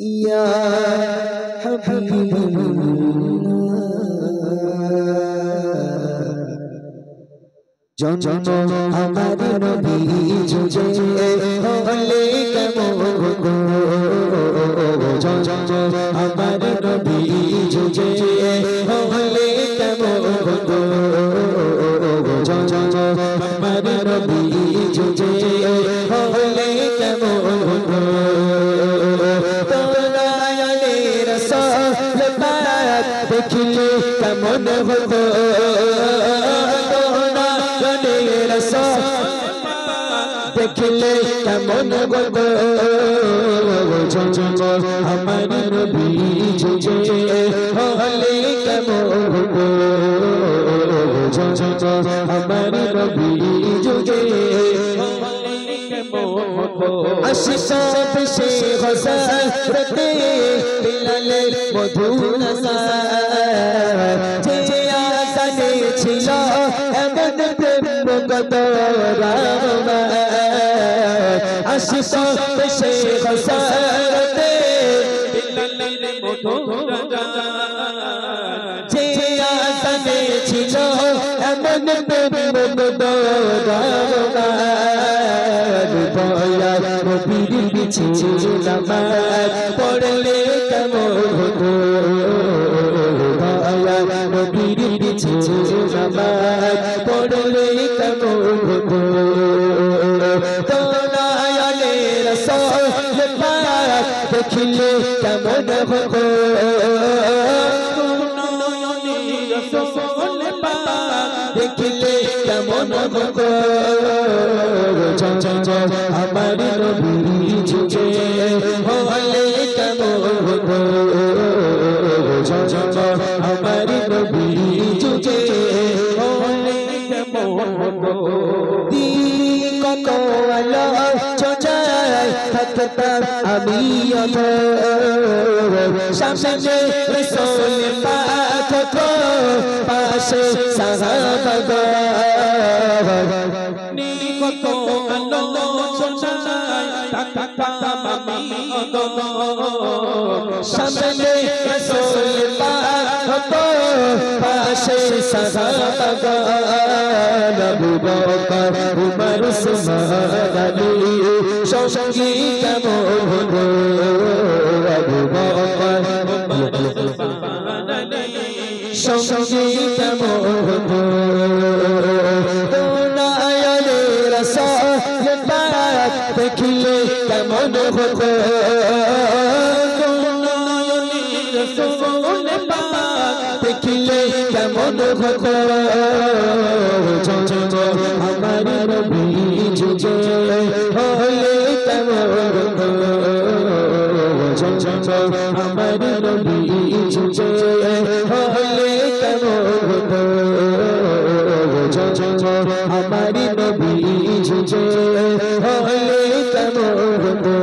ইয়া হাবিবাল্লাহ জন্ম আমার নবী জুজে হলে কেমন গো জন্ম আমার নবী জুজে হলে কেমন গো জন্ম আমার নবী জুজে হলে কেমন গো তোরায়ালে রাসূল পাক দেখিলে কেমন হতো দেখলে কেমন গো জন্ম আমার নবী জুজে হলে কেমন গো জন্ম আমার নবী জুজে হলে কেমন গো আশিসা পেশে হযরতে বিলালে মধু নসা যে আসানে ছিল এমন প্রেম কত রামা আশিসা পেশে হযরতে বিলালে মধু নসা যে আসানে ছিল এমন প্রেম কত রামা নবীর পিছে নামাজ পড়লে কেমন হতো ভায়া নবীর পিছে নামাজ পড়লে কেমন হতো তোরায়ালে রাসূল পাক দেখিলে কেমন হতো তোরায়ালে রাসূল পাক দেখিলে কেমন হতো আমার নবী জুজে হলে কেমন হতো আমার নবী জুজে হলে কেমন হতো কত আলো চোজায় থাকতাম আমি সামনে রাসূল পাক হতো পাশে সাহাবা কত আলো চোজায় থাকতাম আমি সামনে রাসূল পাক হতো পাশে সাহাবা আবু বকর উমর উসমান আলী সঙ্গী কেমন হতো আবু বকর উমর উসমান আলী সঙ্গী কেমন হতো তোরায়ালে রাসূল পাক দেখিলে কেমন হতো রাসূল পাক দেখিলে কেমন হতো আমার নবী জুজে হলে কেমন হতো আমার নবী জুজে হলে কেমন হতো আমার নবী জুজে হলে কেমন হতো